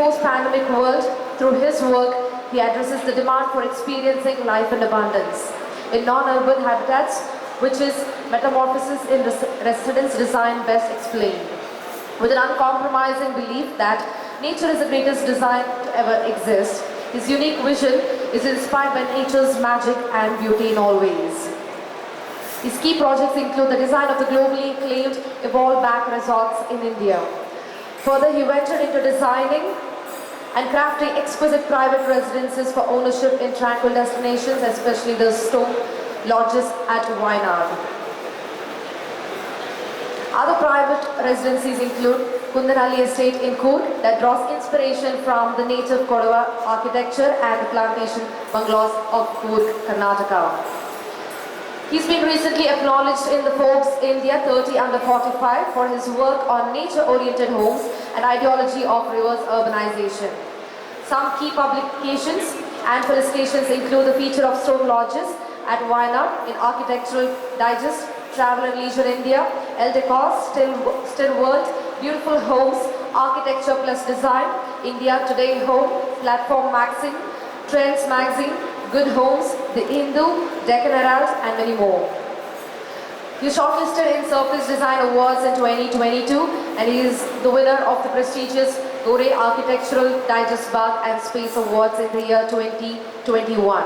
post-pandemic world, through his work, he addresses the demand for experiencing life in abundance in non-urban habitats, which is metamorphosis in residence design best explained. With an uncompromising belief that nature is the greatest design to ever exist, his unique vision is inspired by nature's magic and beauty in all ways. His key projects include the design of the globally acclaimed Evolve Back resorts in India. Further, he ventured into designing and crafting exquisite private residences for ownership in tranquil destinations, especially the stone lodges at Wayanad. Other private residencies include Kundanalli Estate in Coorg that draws inspiration from the native Kodava architecture and the plantation bungalows of Coorg, Karnataka. He's been recently acknowledged in the Forbes India 30 under 45 for his work on nature-oriented homes and ideology of reverse urbanization. Some key publications and felicitations include the feature of stone lodges at Wayanad in Architectural Digest, Travel and Leisure India, El Decor, Still World, Beautiful Homes, Architecture Plus Design, India Today Home, Platform Magazine, Trends Magazine, Good Homes, The Hindu, Deccan Herald, and many more. He was shortlisted in Surface Design Awards in 2022, and he is the winner of the prestigious Gore Architectural Digest Bath and Space Awards in the year 2021.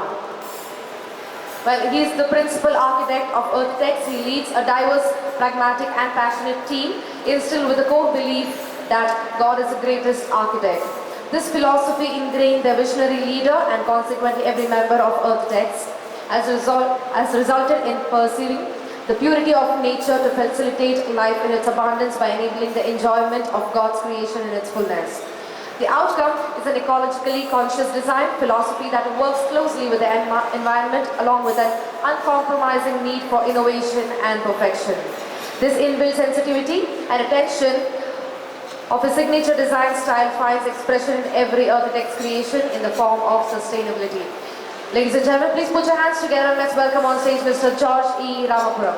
Well, he is the principal architect of Earthitects. He leads a diverse, pragmatic and passionate team instilled with the core belief that God is the greatest architect. This philosophy ingrained their visionary leader and consequently every member of Earthitects has resulted in perceiving the purity of nature to facilitate life in its abundance by enabling the enjoyment of God's creation in its fullness. The outcome is an ecologically conscious design philosophy that works closely with the environment along with an uncompromising need for innovation and perfection. This inbuilt sensitivity and attention of a signature design style finds expression in every Earthitects creation in the form of sustainability. Ladies and gentlemen, please put your hands together and let's welcome on stage Mr. George E Ramapuram.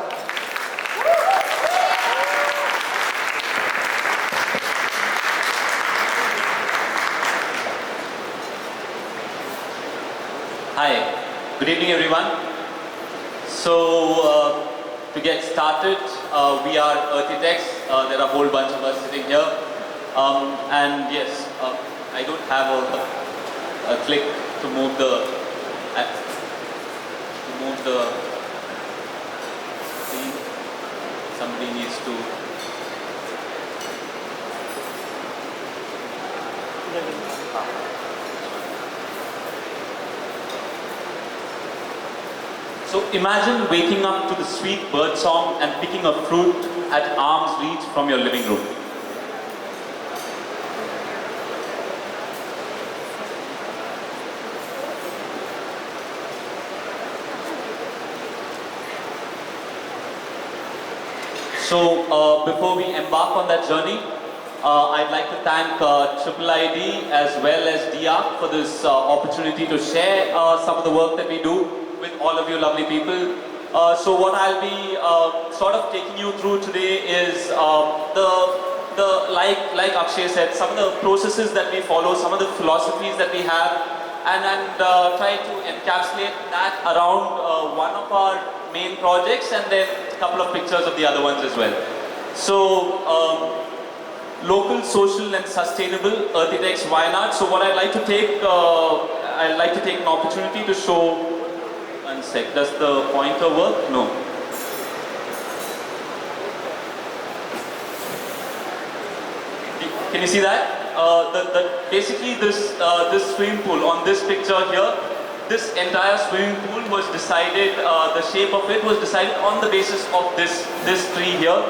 Hi, good evening everyone. So, to get started, we are Earthitects. There are a whole bunch of us sitting here. And yes, I don't have a click to move the screen. Somebody needs to. So imagine waking up to the sweet bird song and picking a fruit at arm's reach from your living room. So before we embark on that journey, I'd like to thank Triple ID as well as DIARC for this opportunity to share some of the work that we do with all of you lovely people. So what I'll be sort of taking you through today is like Akshay said, some of the processes that we follow, some of the philosophies that we have, and try to encapsulate that around one of our main projects and then a couple of pictures of the other ones as well. So local, social and sustainable Earthitects Wayanad. So what I'd like to take an opportunity to show. One sec, does the pointer work? No. Can you see that? Basically this swimming pool on this picture here, this entire swimming pool was decided, the shape of it was decided on the basis of this tree here.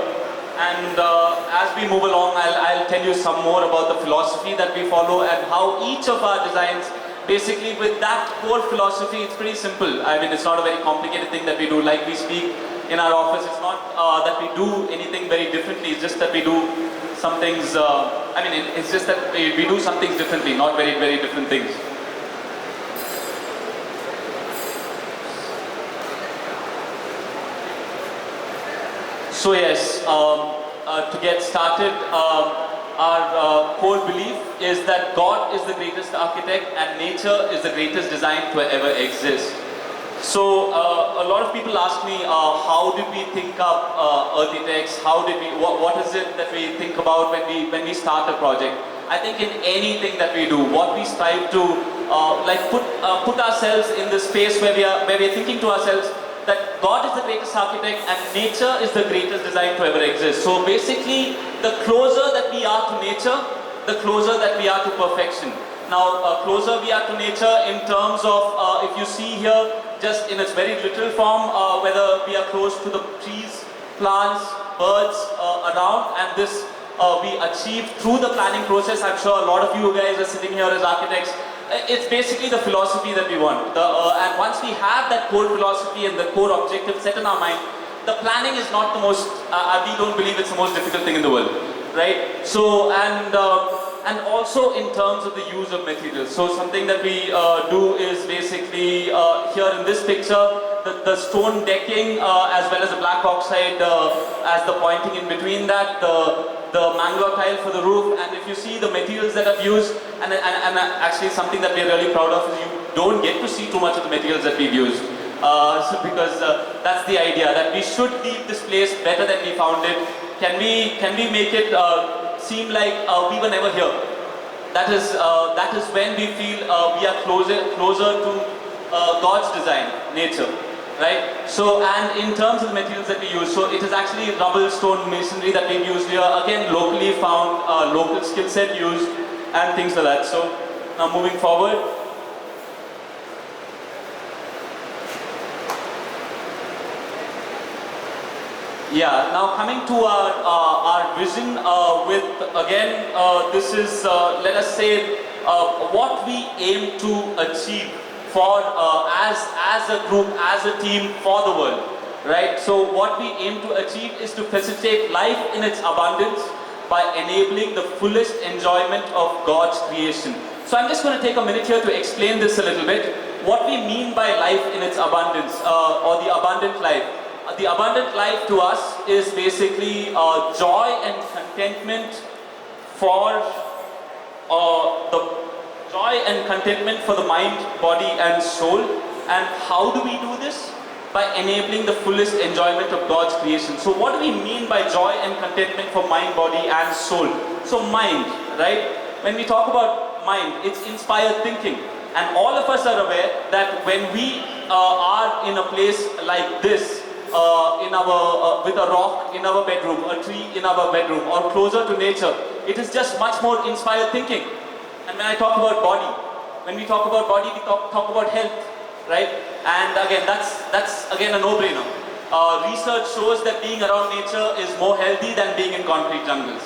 And as we move along, I'll tell you some more about the philosophy that we follow and how each of our designs, basically with that core philosophy, it's pretty simple. I mean, it's not a very complicated thing that we do. Like we speak in our office, it's not that we do anything very differently, it's just that we do some things, it's just that we do some things differently, not very, very different things. So yes, to get started, core belief is that God is the greatest architect and nature is the greatest design to ever exist. So a lot of people ask me, how did we think up Earthitects? What is it that we think about when we start a project? I think in anything that we do, what we strive to put ourselves in the space where we are thinking to ourselves that God is the greatest architect and nature is the greatest design to ever exist. So basically, the closer that we are to nature, the closer that we are to perfection. Now, closer we are to nature in terms of, if you see here, just in its very literal form, whether we are close to the trees, plants, birds around, and this we achieve through the planning process. I'm sure a lot of you guys are sitting here as architects. It's basically the philosophy that we want. And once we have that core philosophy and the core objective set in our mind, the planning is not the most, we don't believe it's the most difficult thing in the world, right? So, and also in terms of the use of materials. So something that we do is basically, here in this picture, the stone decking as well as the black oxide as the pointing in between that, the mangrove tile for the roof, and if you see the materials that I've used, and actually something that we're really proud of is you don't get to see too much of the materials that we've used. Because that's the idea, that we should leave this place better than we found it. Can we make it seem like we were never here? That is when we feel we are closer to God's design, nature. Right? So, and in terms of the materials that we use, so it is actually rubble, stone, masonry that we've used here. Again, locally found, local skill set used, and things like that. So, now moving forward. Yeah, now coming to our vision with, again, this is, let us say, what we aim to achieve for as a group, as a team, for the world, right? So what we aim to achieve is to facilitate life in its abundance by enabling the fullest enjoyment of God's creation. So I'm just going to take a minute here to explain this a little bit. What we mean by life in its abundance, or the abundant life. The abundant life to us is basically joy and contentment for the mind, body and soul. And how do we do this? By enabling the fullest enjoyment of God's creation. So what do we mean by joy and contentment for mind, body and soul? So mind, right? When we talk about mind, it's inspired thinking. And all of us are aware that when we are in a place like this, with a rock in our bedroom, a tree in our bedroom, or closer to nature, it is just much more inspired thinking. And when I talk about body, when we talk about body, we talk about health, right? And again, that's again a no-brainer. Research shows that being around nature is more healthy than being in concrete jungles.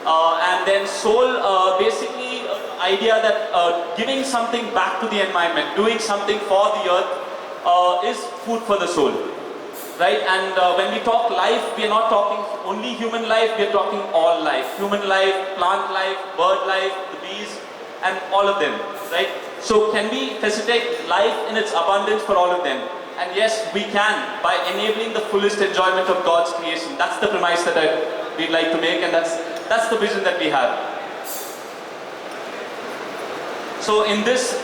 And then soul, basically, idea that giving something back to the environment, doing something for the earth, is food for the soul. Right? And when we talk life, we are not talking only human life, we are talking all life. Human life, plant life, bird life, the bees, and all of them. Right? So can we facilitate life in its abundance for all of them? And yes, we can, by enabling the fullest enjoyment of God's creation. That's the premise that we'd like to make, and that's the vision that we have. So in this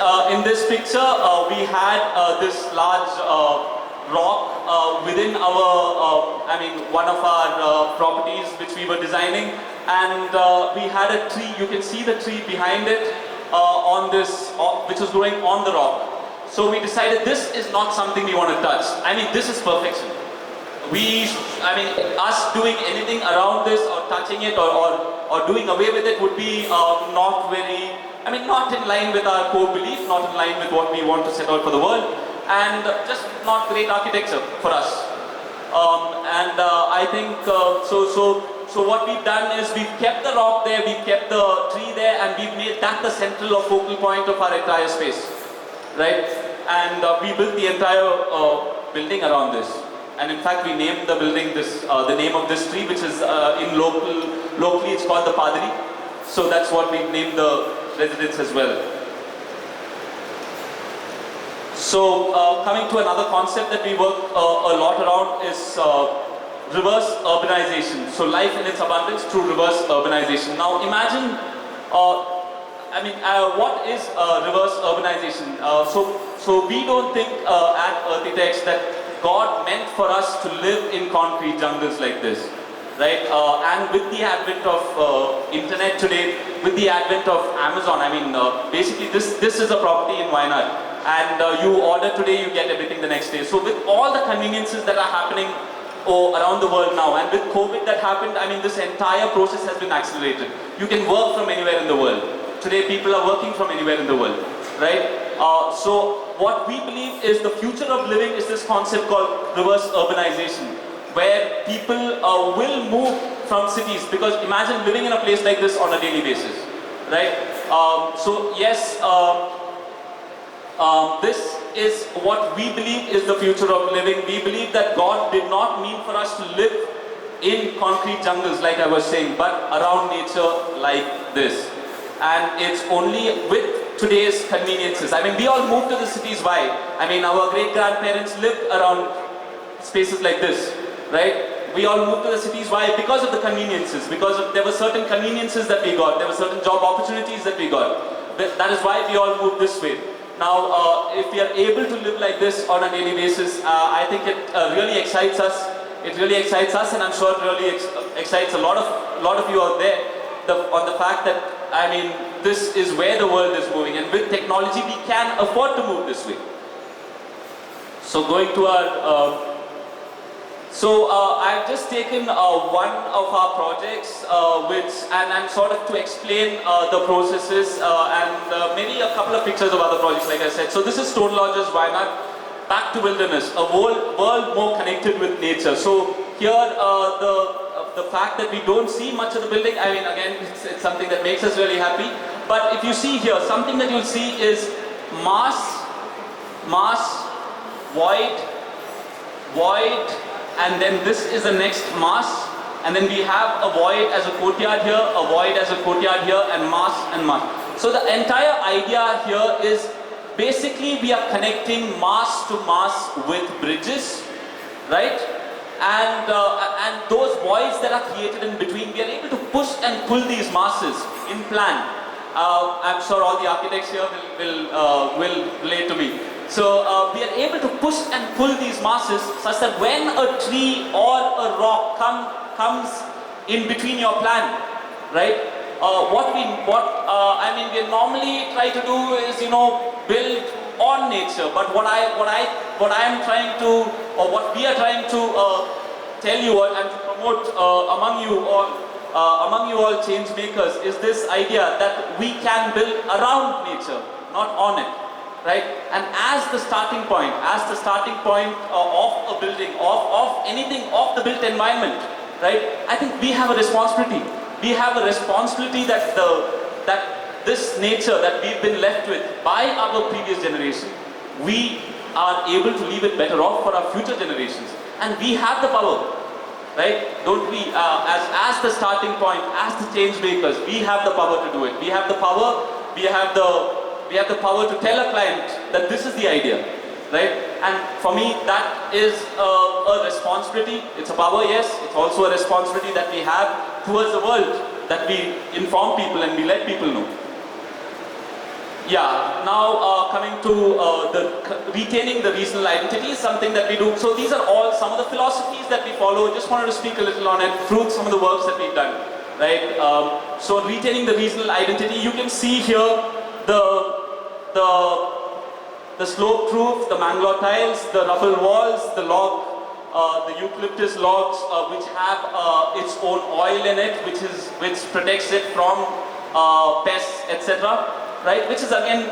picture, we had this large rock within our, one of our properties which we were designing, and we had a tree. You can see the tree behind it on this, which was growing on the rock. So we decided this is not something we want to touch. This is perfection. Us doing anything around this or touching it or doing away with it would be not very, not in line with our core belief, not in line with what we want to set out for the world. And just not great architecture for us. I think, so what we've done is we've kept the rock there, we've kept the tree there, and we've made that the central or focal point of our entire space, right? And we built the entire building around this. And in fact, we named the building the name of this tree, which is locally it's called the Padri. So that's what we named the residence as well. So coming to another concept that we work a lot around is reverse urbanization. So life in its abundance through reverse urbanization. Now imagine, what is reverse urbanization? So we don't think at Earthitects that God meant for us to live in concrete jungles like this, right? And with the advent of internet today, with the advent of Amazon, basically this is a property in Wayanad, and you order today, you get everything the next day. So with all the conveniences that are happening around the world now, and with COVID that happened, this entire process has been accelerated. You can work from anywhere in the world. Today people are working from anywhere in the world, right? So what we believe is the future of living is this concept called reverse urbanization, where people will move from cities, because imagine living in a place like this on a daily basis, right? So yes, this is what we believe is the future of living. We believe that God did not mean for us to live in concrete jungles like I was saying, but around nature like this. And it's only with today's conveniences. We all moved to the cities. Why? Our great-grandparents lived around spaces like this, right? We all moved to the cities. Why? Because of the conveniences. There were certain conveniences that we got. There were certain job opportunities that we got. That is why we all moved this way. Now, if we are able to live like this on a daily basis, I think it really excites us. It really excites us, and I'm sure it really excites a lot of you out there on the fact that this is where the world is moving, and with technology we can afford to move this way. So going to our I've just taken one of our projects, and sort of to explain the processes and maybe a couple of pictures of other projects, like I said. So this is Stone Lodges, Wayanad, back to wilderness, a world more connected with nature. So here the fact that we don't see much of the building, again, it's something that makes us really happy. But if you see here, something that you'll see is mass, void, and then this is the next mass, and then we have a void as a courtyard here, a void as a courtyard here, and mass and mass. So the entire idea here is basically we are connecting mass to mass with bridges, right? And those voids that are created in between, we are able to push and pull these masses in plan. I'm sure all the architects here will relate to me. So we are able to push and pull these masses such that when a tree or a rock comes in between your plan, right? What we normally try to do is build on nature. But what I am trying to, or what we are trying to tell you and to promote among you all change makers, is this idea that we can build around nature, not on it. Right? And as the starting point of a building, of anything, of the built environment, right? I think we have a responsibility. We have a responsibility that this nature that we've been left with by our previous generation, we are able to leave it better off for our future generations. And we have the power, right? Don't we? As the starting point, as the change makers, we have the power to do it. We have the power. We have the power to tell a client that this is the idea, right? And for me, that is a responsibility. It's a power, yes. It's also a responsibility that we have towards the world, that we inform people and we let people know. Yeah, now coming to retaining the regional identity is something that we do. So these are all some of the philosophies that we follow. Just wanted to speak a little on it through some of the works that we've done, right? So retaining the regional identity, you can see here the slope roof, the Mangalore tiles, the rubble walls, the log, the eucalyptus logs, which have its own oil in it, which protects it from pests, etc. Right? Which is again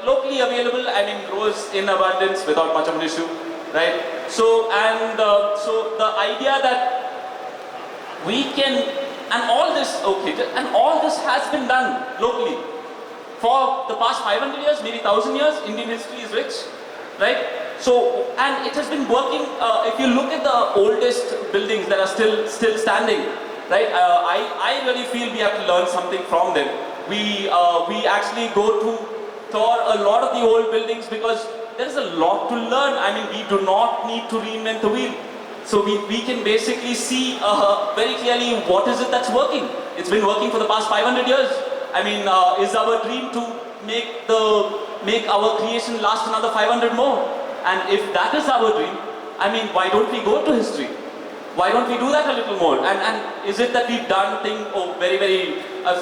locally available. Grows in abundance without much of an issue. Right? So the idea that we can, and all this has been done locally. For the past 500 years, maybe 1,000 years, Indian history is rich, right? So, and it has been working. If you look at the oldest buildings that are still standing, right? I really feel we have to learn something from them. We actually go to tour a lot of the old buildings because there is a lot to learn. We do not need to reinvent the wheel. So we can basically see very clearly what is it that's working. It's been working for the past 500 years. I mean, is our dream to make our creation last another 500 more? And if that is our dream, I mean, why don't we go to history? Why don't we do that a little more? And is it that we've done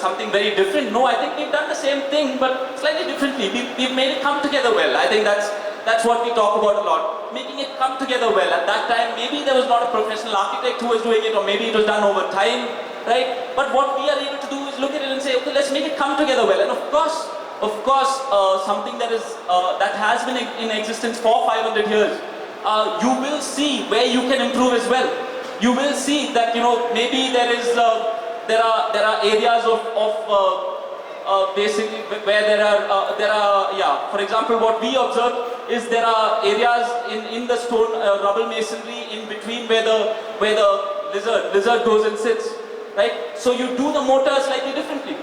something very different? No, I think we've done the same thing, but slightly differently. We've made it come together well. I think that's what we talk about a lot. Making it come together well. At that time, maybe there was not a professional architect who was doing it, or maybe it was done over time, right? But what we are able to do is look at it and say, okay, let's make it come together well. And of course, something that has been in existence for 500 years, you will see where you can improve as well. You will see that, you know, maybe there are areas of basically where there are for example, what we observed is there are areas in the stone rubble masonry in between where the lizard goes and sits, right? So you do the mortar slightly differently.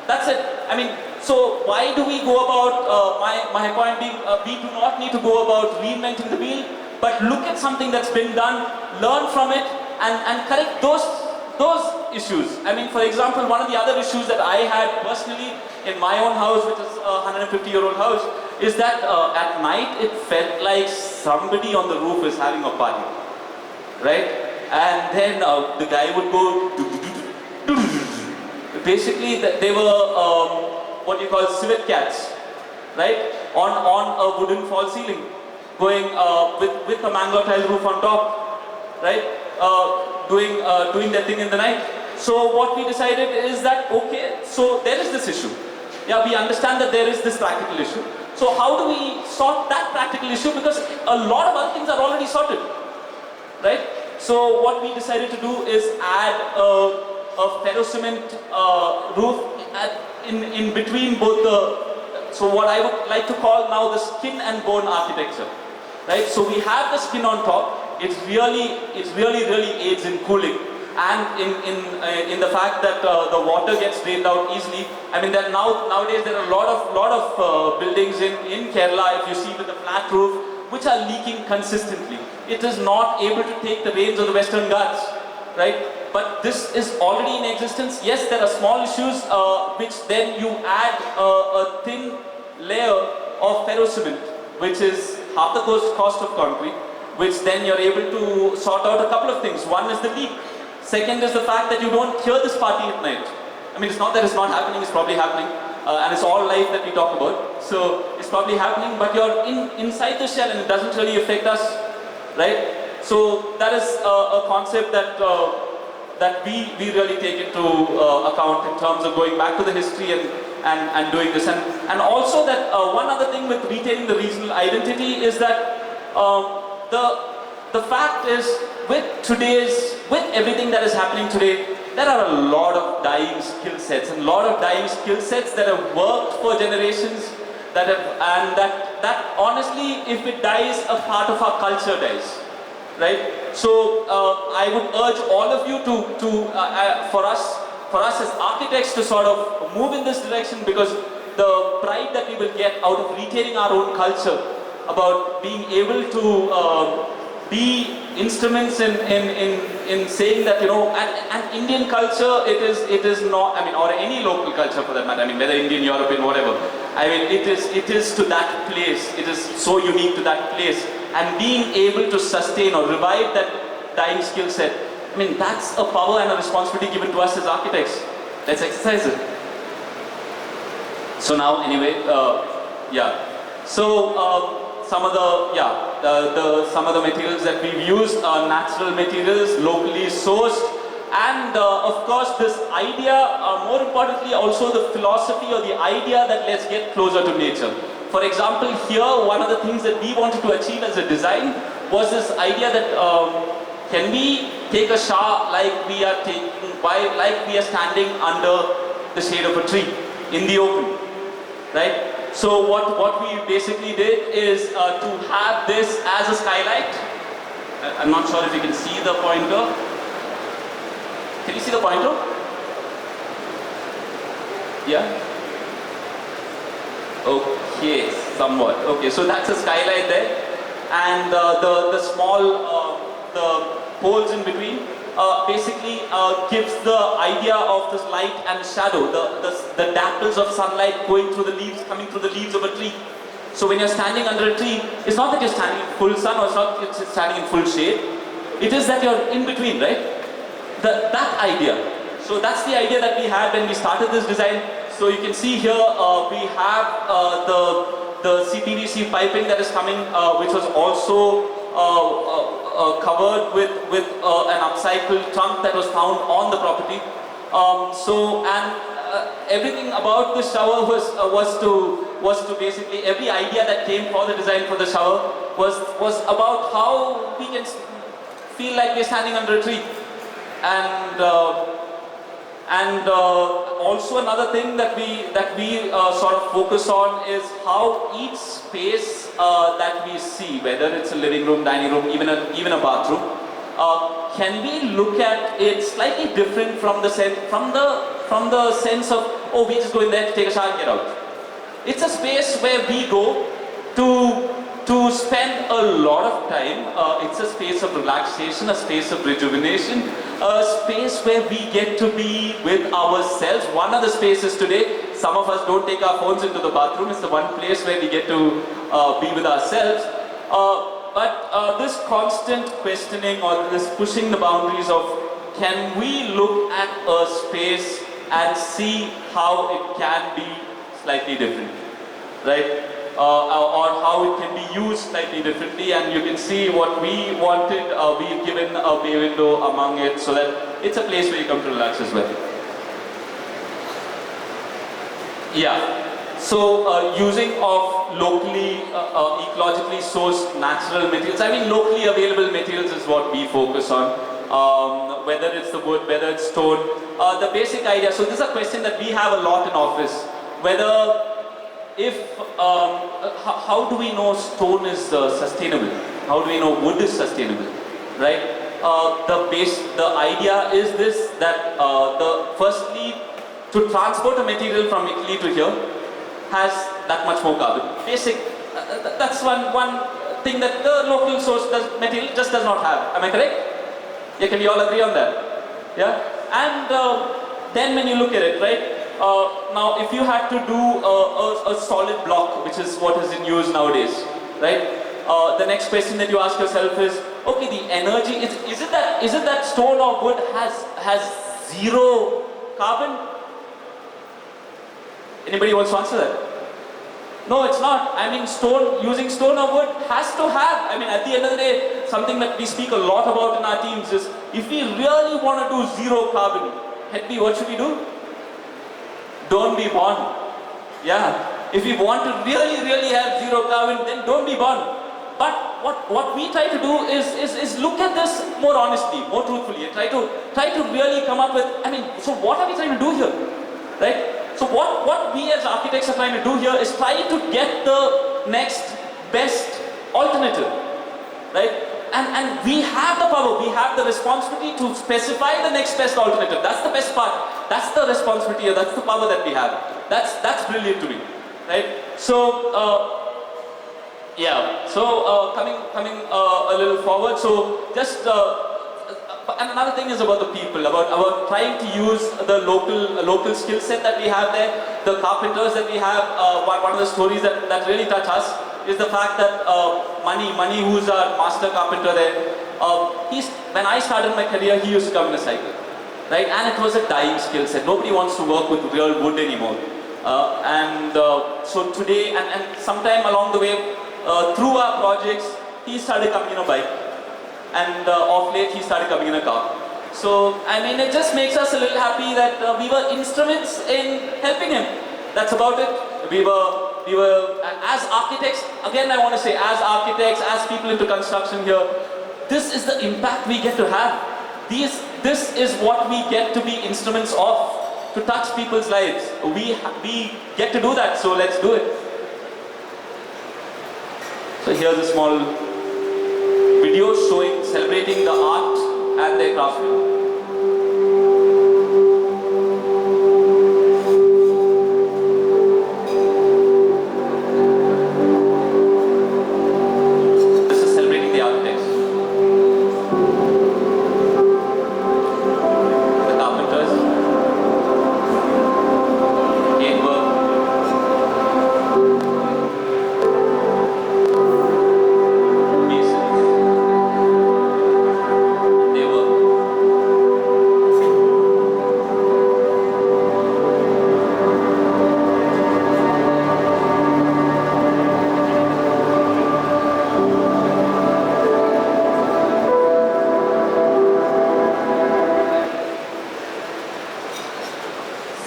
That's it. I mean, so why do we go about, my point being, we do not need to go about reinventing the wheel, but look at something that's been done, learn from it, and correct those issues. I mean, for example, one of the other issues that I had personally in my own house, which is a 150-year-old house, is that at night it felt like somebody on the roof is having a party, right? And then the guy would go, basically they were what you call civet cats, right? On a wooden false ceiling, going with a mangrove tile roof on top, right? Doing their thing in the night. So what we decided is that, okay, so there is this issue. Yeah, we understand that there is this practical issue. So how do we sort that practical issue? Because a lot of other things are already sorted, right? So what we decided to do is add a ferro cement roof in between both so what I would like to call now the skin and bone architecture, right? So we have the skin on top. It really aids in cooling, and in the fact that the water gets drained out easily. I mean, nowadays there are a lot of buildings in Kerala, if you see, with a flat roof, which are leaking consistently. It is not able to take the rains of the Western Ghats, right? But this is already in existence. Yes, there are small issues, which then you add a thin layer of ferro cement, which is half the cost of concrete, which then you're able to sort out a couple of things. One is the leak. Second is the fact that you don't hear this party at night. I mean, it's not that it's not happening, it's probably happening. And it's all life that we talk about. So it's probably happening, but you're inside the shell and it doesn't really affect us, right? So that is a concept that we really take into account in terms of going back to the history and doing this. And also that one other thing with retaining the regional identity is that the fact is, with everything that is happening today, there are a lot of dying skill sets that have worked for generations, that honestly, if it dies, a part of our culture dies, right? So I would urge all of you for us as architects to sort of move in this direction, because the pride that we will get out of retaining our own culture, about being able to be instruments in saying that, you know, and Indian culture, it is not, I mean, or any local culture for that matter, I mean, whether Indian, European, whatever, I mean, it is to that place, it is so unique to that place, and being able to sustain or revive that dying skill set, I mean, that's a power and a responsibility given to us as architects. Let's exercise it. So now, anyway, so some of the materials that we've used are natural materials, locally sourced, and of course this idea, more importantly also the philosophy or the idea that let's get closer to nature. For example, here one of the things that we wanted to achieve as a design was this idea that can we take a shower like we are standing under the shade of a tree in the open, right? So what we basically did is to have this as a skylight. I'm not sure if you can see the pointer. Can you see the pointer? Yeah? Okay, somewhat. Okay, so that's a skylight there. And the small, holes in between, basically gives the idea of this light and shadow, the dapples of sunlight going through the leaves, coming through the leaves of a tree. So when you're standing under a tree, it's not that you're standing in full sun or it's not that you're standing in full shade. It is that you're in between, right? That idea. So that's the idea that we had when we started this design. So you can see here we have the CPVC piping that is coming, which was also covered with an upcycled trunk that was found on the property. Everything about the shower was to basically, every idea that came for the design for the shower was about how we can feel like we're standing under a tree. And also another thing that we sort of focus on is how each space that we see, whether it's a living room, dining room, even a bathroom, can we look at it slightly different from the sense of, oh, we just go in there to take a shower and get out. It's a space where we go to spend a lot of time. It's a space of relaxation, a space of rejuvenation, a space where we get to be with ourselves. One of the spaces today, some of us don't take our phones into the bathroom. It's the one place where we get to be with ourselves. But this constant questioning or this pushing the boundaries of, can we look at a space and see how it can be slightly different, right? Or how it can be used slightly differently, and you can see what we wanted. We've given a bay window among it so that it's a place where you come to relax as well. Yeah. So using of locally, ecologically sourced natural materials. I mean, locally available materials is what we focus on. Whether it's the wood, whether it's stone. The basic idea. So this is a question that we have a lot in office. Whether how do we know stone is sustainable? How do we know wood is sustainable? Right? The idea is this, that firstly, to transport a material from Italy to here has that much more carbon. Basic. That's one thing that the local source material just does not have. Am I correct? Yeah, can we all agree on that? Yeah. And then when you look at it, right? Now, if you had to do a solid block, which is what is in use nowadays, right? The next question that you ask yourself is, okay, the energy, is it that stone or wood has zero carbon? Anybody wants to answer that? No, it's not. I mean, using stone or wood has to have, I mean, at the end of the day, something that we speak a lot about in our teams is, if we really want to do zero carbon, what should we do? Don't be born. Yeah. If we want to really have zero carbon, then don't be born. But what we try to do is look at this more honestly, more truthfully, and try to really come up with, I mean, so what are we trying to do here? Right? So what we as architects are trying to do here is try to get the next best alternative. Right? And we have the power, we have the responsibility to specify the next best alternative. That's the best part. That's the responsibility, or that's the power that we have. That's brilliant to me, right? So yeah. So coming a little forward. So just and another thing is about the people, about trying to use the local skill set that we have there, the carpenters that we have. One of the stories that really touch us is the fact that Mani, who's our master carpenter there, when I started my career, he used to come in a cycle, right? And it was a dying skill set. Nobody wants to work with real wood anymore. So today, and sometime along the way, through our projects, he started coming in a bike, and of late he started coming in a car. So I mean, it just makes us a little happy that we were instruments in helping him. That's about it. We were, as architects, again I want to say, as architects, as people into construction here, this is the impact we get to have. This is what we get to be instruments of, to touch people's lives. We get to do that, so let's do it. So here's a small video celebrating the art and their craftsmen. This is celebrating the architects.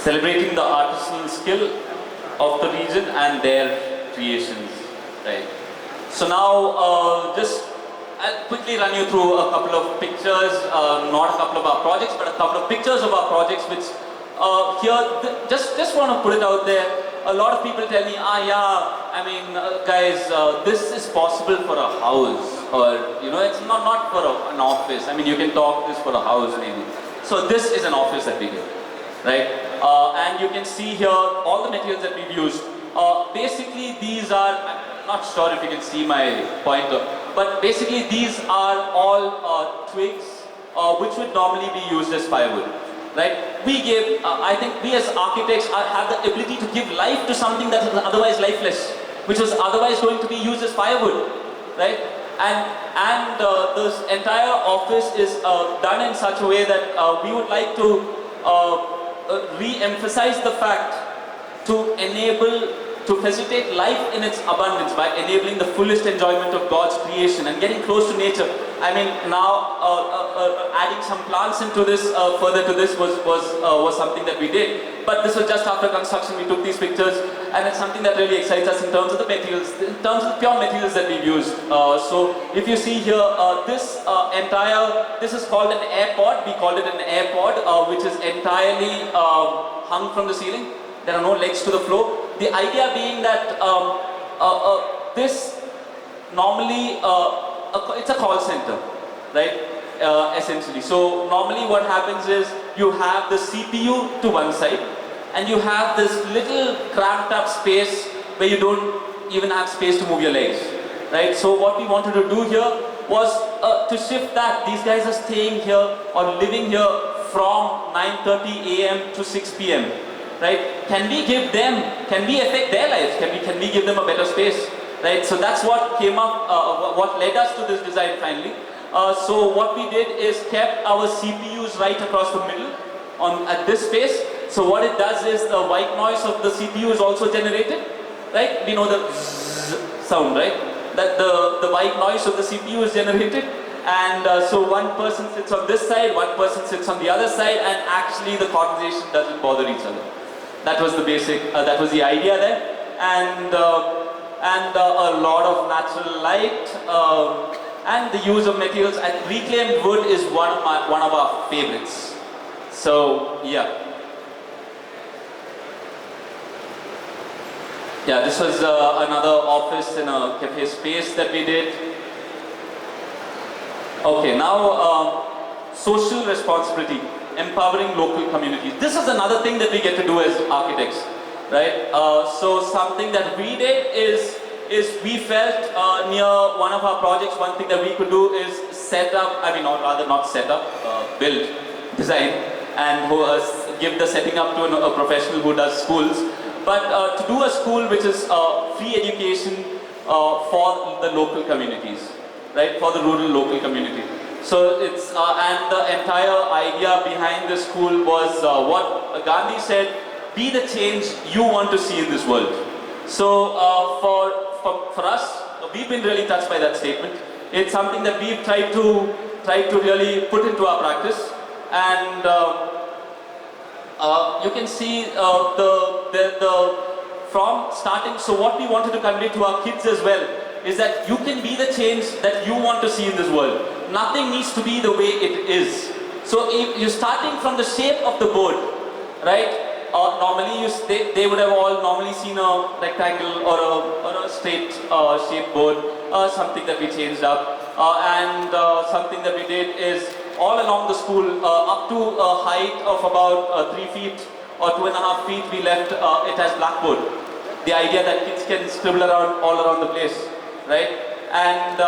celebrating the artisanal skill of the region and their creations, right? So now, I'll quickly run you through a couple of pictures, not a couple of our projects, but a couple of pictures of our projects, which just want to put it out there. A lot of people tell me, guys, this is possible for a house, or it's not for an office. I mean, you can talk this for a house maybe. So this is an office that we did, right? And you can see here all the materials that we've used. Basically, these are, I'm not sure if you can see my pointer, but basically these are all twigs, which would normally be used as firewood. Right? I think we as architects have the ability to give life to something that is otherwise lifeless, which was otherwise going to be used as firewood, right? And this entire office is done in such a way that we would like to re-emphasize the fact to facilitate life in its abundance by enabling the fullest enjoyment of God's creation and getting close to nature. I mean, now adding some plants into this, further to this was something that we did. But this was just after construction. We took these pictures, and it's something that really excites us in terms of the materials, in terms of the pure materials that we've used. So if you see here, this is called an airpod. We called it an airpod, which is entirely hung from the ceiling. There are no legs to the floor. The idea being that this normally, it's a call center, right? Essentially. So normally what happens is you have the CPU to one side and you have this little cramped up space where you don't even have space to move your legs, right? So what we wanted to do here was to shift that. These guys are staying here or living here from 9:30 a.m. to 6 p.m. Right? Can we affect their lives? Can we give them a better space? Right? So that's what came up, what led us to this design finally. So what we did is kept our CPUs right across the middle at this space. So what it does is the white noise of the CPU is also generated. Right? We know the zzz sound, right? That the white noise of the CPU is generated. And so one person sits on this side, one person sits on the other side, and actually the conversation doesn't bother each other. That was the basic, that was the idea there, and a lot of natural light, and the use of materials. And reclaimed wood is one of our favorites. So yeah, this was another office in a cafe space that we did. Okay, now social responsibility. Empowering local communities. This is another thing that we get to do as architects, right? So something that we did is we felt near one of our projects, one thing that we could do is build, design, and give the setting up to a professional who does schools. But to do a school which is free education for the local communities, right? For the rural local community. So it's, and the entire idea behind the school was what Gandhi said, be the change you want to see in this world. So for us, we've been really touched by that statement. It's something that we've tried to really put into our practice. And you can see from starting, so what we wanted to convey to our kids as well is that you can be the change that you want to see in this world. Nothing needs to be the way it is. So if you're starting from the shape of the board, right? Normally they would have all normally seen a rectangle or a straight shaped board, something that we changed up. And something that we did is all along the school, up to a height of about 3 feet or 2.5 feet, we left it as blackboard. The idea that kids can scribble around all around the place, right? And